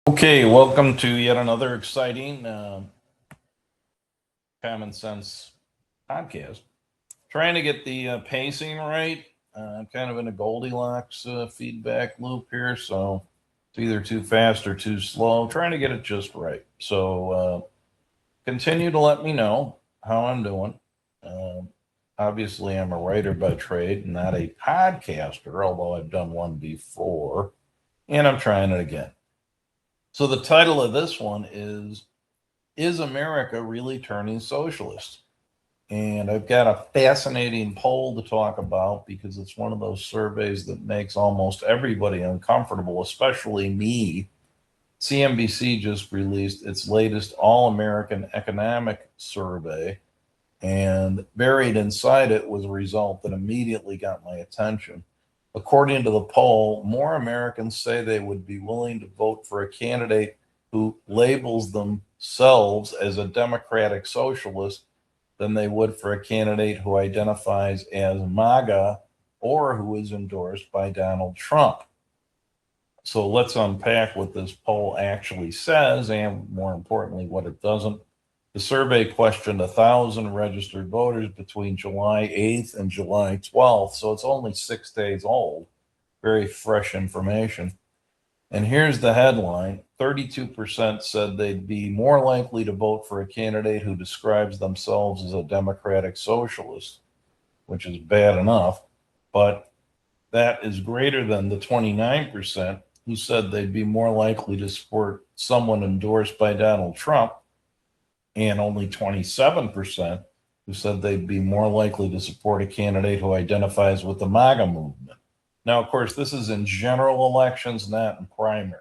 Okay, welcome to yet another exciting Common Sense podcast. Trying to get the pacing right. I'm kind of in a Goldilocks feedback loop here, so it's either too fast or too slow. Trying to get it just right. So continue to let me know how I'm doing. Um, Obviously, I'm a writer by trade, not a podcaster, although I've done one before, and I'm trying it again. So the title of this one is America really turning socialist? And I've got a fascinating poll to talk about because it's one of those surveys that makes almost everybody uncomfortable, especially me. CNBC just released its latest All American Economic Survey, and buried inside it was a result that immediately got my attention. According to the poll, more Americans say they would be willing to vote for a candidate who labels themselves as a democratic socialist than they would for a candidate who identifies as MAGA or who is endorsed by Donald Trump. So let's unpack what this poll actually says and, more importantly, what it doesn't. The survey questioned 1,000 registered voters between July 8th and July 12th, so it's only 6 days old. Very fresh information. And here's the headline: 32% said they'd be more likely to vote for a candidate who describes themselves as a democratic socialist, which is bad enough, but that is greater than the 29% who said they'd be more likely to support someone endorsed by Donald Trump, and only 27% who said they'd be more likely to support a candidate who identifies with the MAGA movement. Now, of course, this is in general elections, not in primaries.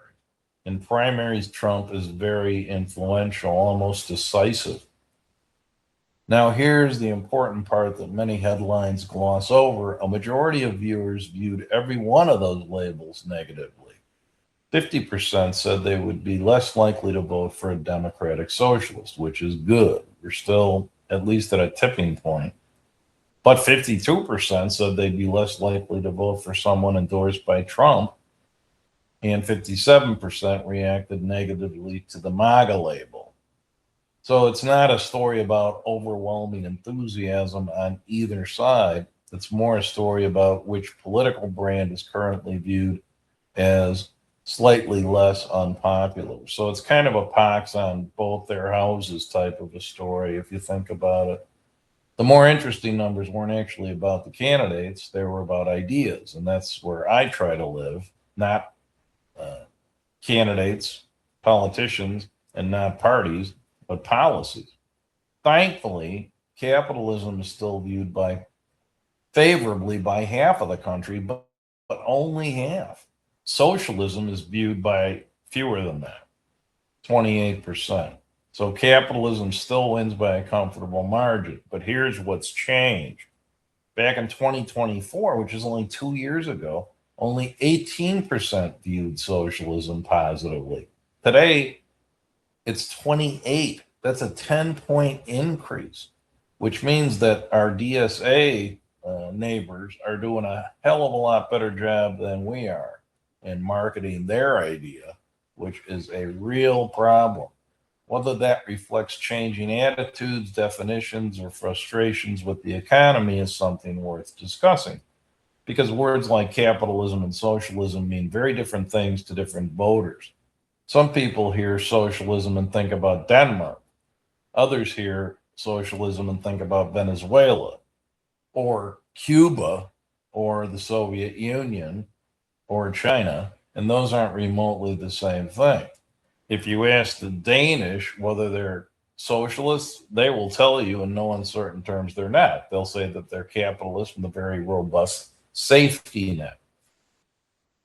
In primaries, Trump is very influential, almost decisive. Now, here's the important part that many headlines gloss over. A majority of viewers viewed every one of those labels negatively. 50% said they would be less likely to vote for a democratic socialist, which is good. We're still at least at a tipping point. But 52% said they'd be less likely to vote for someone endorsed by Trump, and 57% reacted negatively to the MAGA label. So it's not a story about overwhelming enthusiasm on either side. It's more a story about which political brand is currently viewed as slightly less unpopular. So it's kind of a pox on both their houses type of a story, if you think about it. The more interesting numbers weren't actually about the candidates, they were about ideas. And that's where I try to live, not uh, candidates, politicians, and not parties, but policies. Thankfully, capitalism is still viewed by favorably by half of the country, but only half. Socialism is viewed by fewer than that, 28%. So capitalism still wins by a comfortable margin. But here's what's changed. Back in 2024, which is only 2 years ago, only 18% viewed socialism positively. Today, it's 28. That's a 10-point increase, which means that our DSA neighbors are doing a hell of a lot better job than we are in marketing their idea, which is a real problem. Whether that reflects changing attitudes, definitions, or frustrations with the economy is something worth discussing, because words like capitalism and socialism mean very different things to different voters. Some people hear socialism and think about Denmark. Others hear socialism and think about Venezuela or Cuba or the Soviet Union or China, and those aren't remotely the same thing. If you ask the Danish whether they're socialists, they will tell you in no uncertain terms they're not. They'll say that they're capitalists with a very robust safety net,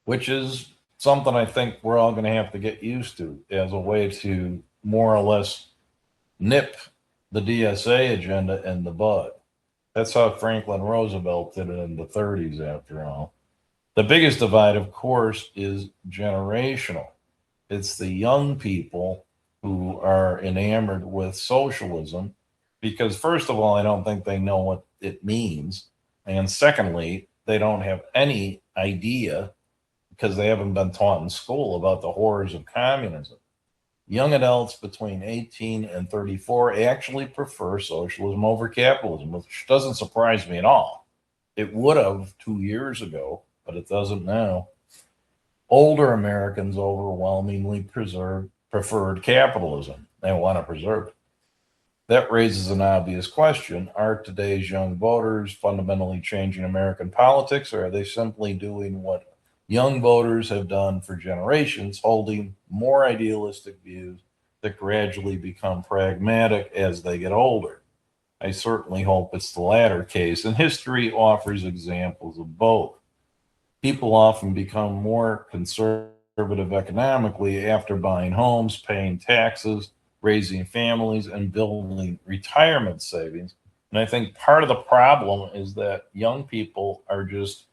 which is something I think we're all going to have to get used to as a way to more or less nip the DSA agenda in the bud. That's how Franklin Roosevelt did it in the 30s, after all. The biggest divide, of course, is generational. It's the young people who are enamored with socialism because, first of all, I don't think they know what it means. And secondly, they don't have any idea because they haven't been taught in school about the horrors of communism. Young adults between 18 and 34 actually prefer socialism over capitalism, which doesn't surprise me at all. It would have 2 years ago, but it doesn't now. Older Americans overwhelmingly preferred capitalism. They want to preserve it. That raises an obvious question. Are today's young voters fundamentally changing American politics, or are they simply doing what young voters have done for generations, holding more idealistic views that gradually become pragmatic as they get older? I certainly hope it's the latter case, and history offers examples of both. People often become more conservative economically after buying homes, paying taxes, raising families, and building retirement savings. And I think part of the problem is that young people are just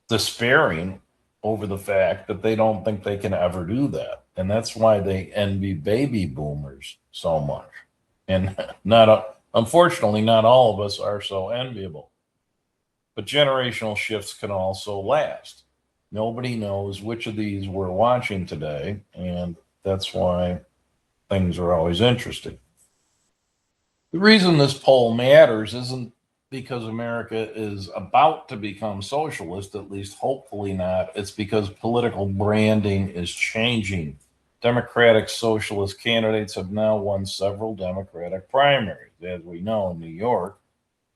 despairing over the fact that they don't think they can ever do that. And that's why they envy baby boomers so much. And unfortunately, not all of us are so enviable. But generational shifts can also last. Nobody knows which of these we're watching today, and that's why things are always interesting. The reason this poll matters isn't because America is about to become socialist, at least hopefully not. It's because political branding is changing. Democratic socialist candidates have now won several Democratic primaries, as we know, in New York.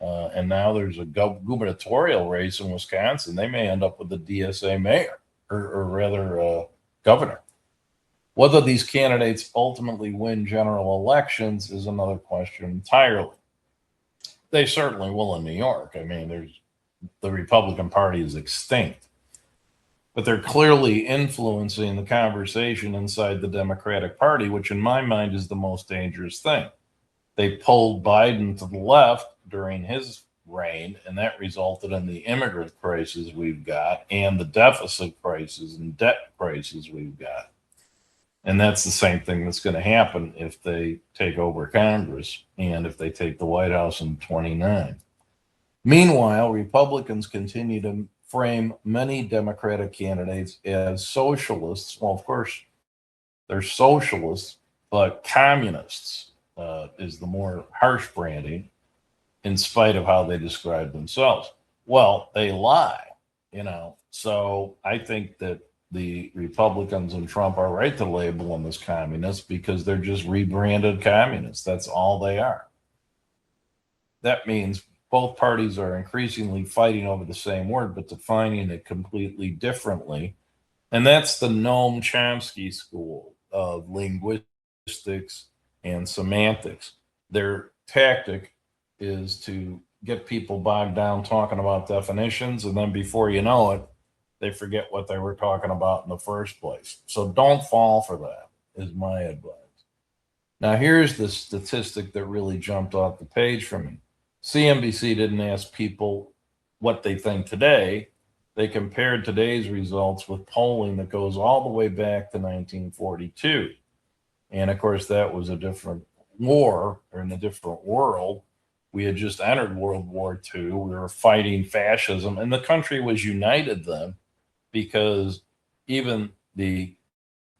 And now there's a gubernatorial race in Wisconsin. They may end up with the DSA mayor, or rather, governor. Whether these candidates ultimately win general elections is another question entirely. They certainly will in New York. I mean, the Republican Party is extinct, but they're clearly influencing the conversation inside the Democratic Party, which in my mind is the most dangerous thing. They pulled Biden to the left during his reign, and that resulted in the immigrant crisis we've got and the deficit crisis and debt crisis we've got. And that's the same thing that's going to happen if they take over Congress and if they take the White House in 29. Meanwhile, Republicans continue to frame many Democratic candidates as socialists. Well, of course, they're socialists, but communists is the more harsh branding, in spite of how they describe themselves. Well, they lie, So I think that the Republicans and Trump are right to label them as communists because they're just rebranded communists. That's all they are. That means both parties are increasingly fighting over the same word, but defining it completely differently. And that's the Noam Chomsky school of linguistics and semantics. Their tactic is to get people bogged down talking about definitions, and then before you know it, they forget what they were talking about in the first place. So don't fall for that, is my advice. Now, here's the statistic that really jumped off the page for me. CNBC didn't ask people what they think today. They compared today's results with polling that goes all the way back to 1942. And of course, that was a different war or in a different world. We had just entered World War II. We were fighting fascism, and the country was united then because even the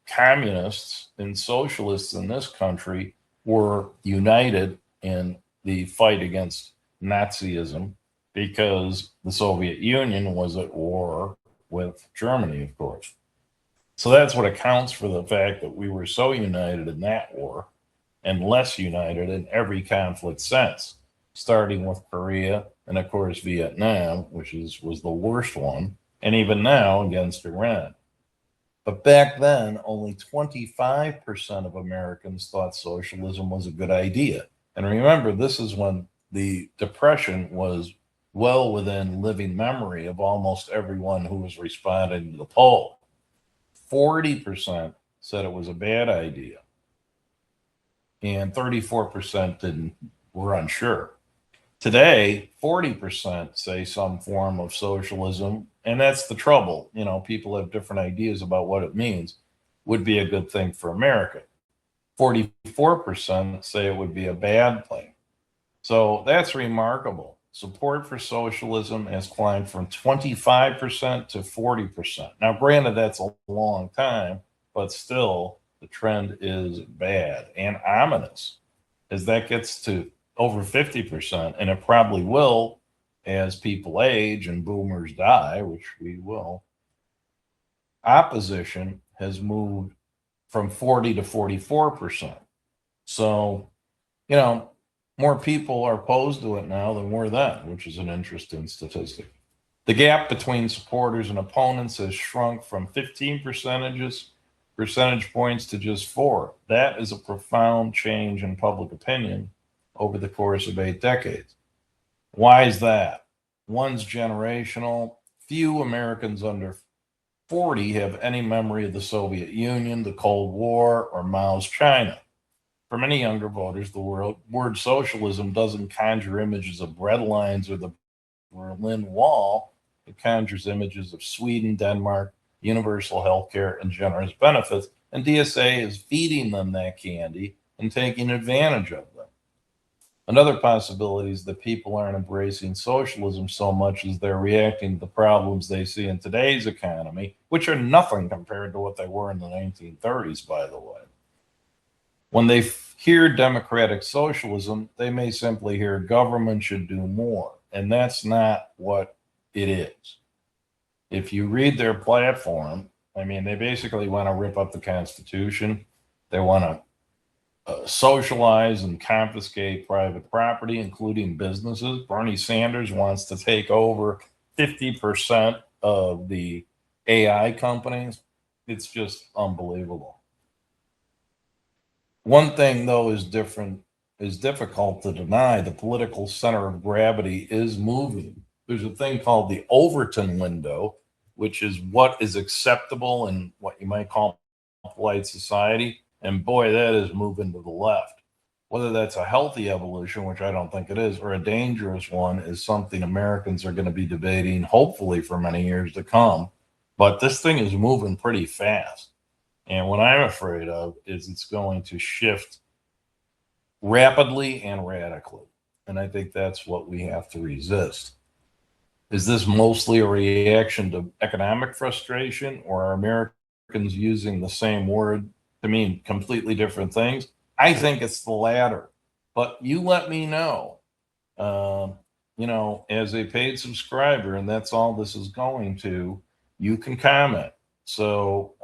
communists and socialists in this country were united in the fight against Nazism because the Soviet Union was at war with Germany, of course. So that's what accounts for the fact that we were so united in that war and less united in every conflict since, starting with Korea and, of course, Vietnam, which was the worst one, and even now against Iran. But back then, only 25% of Americans thought socialism was a good idea. And remember, this is when the Depression was well within living memory of almost everyone who was responding to the poll. 40% said it was a bad idea, and 34% were unsure. Today, 40% say some form of socialism, and that's the trouble. People have different ideas about what it means, would be a good thing for America. 44% say it would be a bad thing. So that's remarkable. support for socialism has climbed from 25% to 40%. Now, granted, that's a long time, but still, the trend is bad and ominous as that gets to over 50%, and it probably will as people age and boomers die, which we will. Opposition has moved from 40 to 44%. So, you know, more people are opposed to it now than were then, which is an interesting statistic. The gap between supporters and opponents has shrunk from 15 percentage points to just 4. That is a profound change in public opinion over the course of 8 decades. Why is that? One's generational. Few Americans under 40 have any memory of the Soviet Union, the Cold War, or Mao's China. For many younger voters, the word socialism doesn't conjure images of bread lines or the Berlin Wall. It conjures images of Sweden, Denmark, universal health care, and generous benefits. And DSA is feeding them that candy and taking advantage of them. Another possibility is that people aren't embracing socialism so much as they're reacting to the problems they see in today's economy, which are nothing compared to what they were in the 1930s, by the way. When they hear democratic socialism, they may simply hear government should do more. And that's not what it is. If you read their platform, I mean, they basically want to rip up the Constitution. They want to socialize and confiscate private property, including businesses. Bernie Sanders wants to take over 50% of the AI companies. It's just unbelievable. One thing, though, is difficult to deny. The political center of gravity is moving. There's a thing called the Overton window, which is what is acceptable in what you might call polite society. And boy, that is moving to the left. Whether that's a healthy evolution, which I don't think it is, or a dangerous one, is something Americans are going to be debating, hopefully, for many years to come. But this thing is moving pretty fast. And what I'm afraid of is it's going to shift rapidly and radically. And I think that's what we have to resist. Is this mostly a reaction to economic frustration, or are Americans using the same word to mean completely different things? I think it's the latter. But you let me know, as a paid subscriber, and that's all this is going to, you can comment. So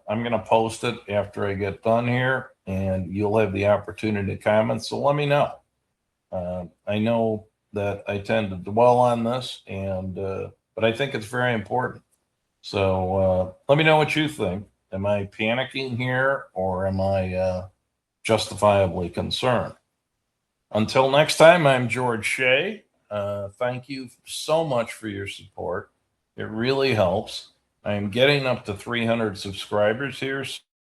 I'm going to post it after I get done here, and you'll have the opportunity to comment. So let me know. I know that I tend to dwell on this, but I think it's very important. So let me know what you think. Am I panicking here, or am I justifiably concerned? Until next time, I'm George Shay. Thank you so much for your support. It really helps. I'm getting up to 300 subscribers here,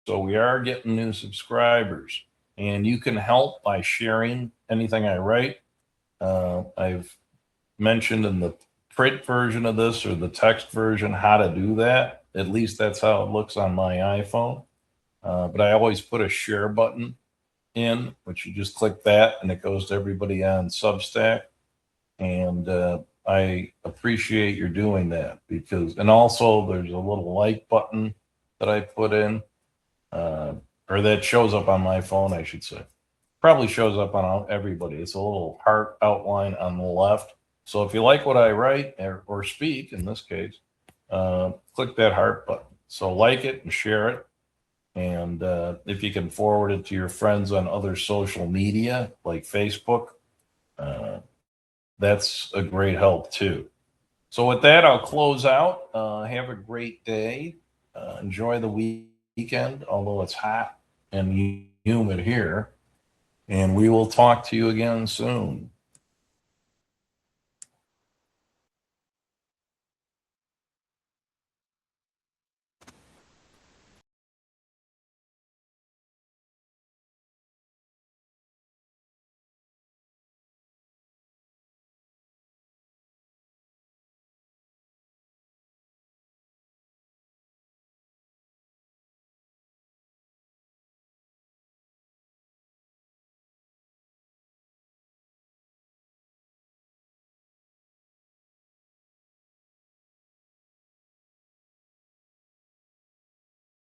so we are getting new subscribers. And you can help by sharing anything I write. I've mentioned in the print version of this or the text version how to do that. At least that's how it looks on my iPhone. But I always put a share button in, which you just click that and it goes to everybody on Substack. And I appreciate your doing that and also there's a little like button that I put in, or that shows up on my phone, I should say. Probably shows up on everybody. It's a little heart outline on the left. So if you like what I write or speak, in this case, click that heart button. So like it and share it. And if you can forward it to your friends on other social media like Facebook, that's a great help too. So with that, I'll close out. Have a great day. Enjoy the weekend, although it's hot and humid here. And we will talk to you again soon.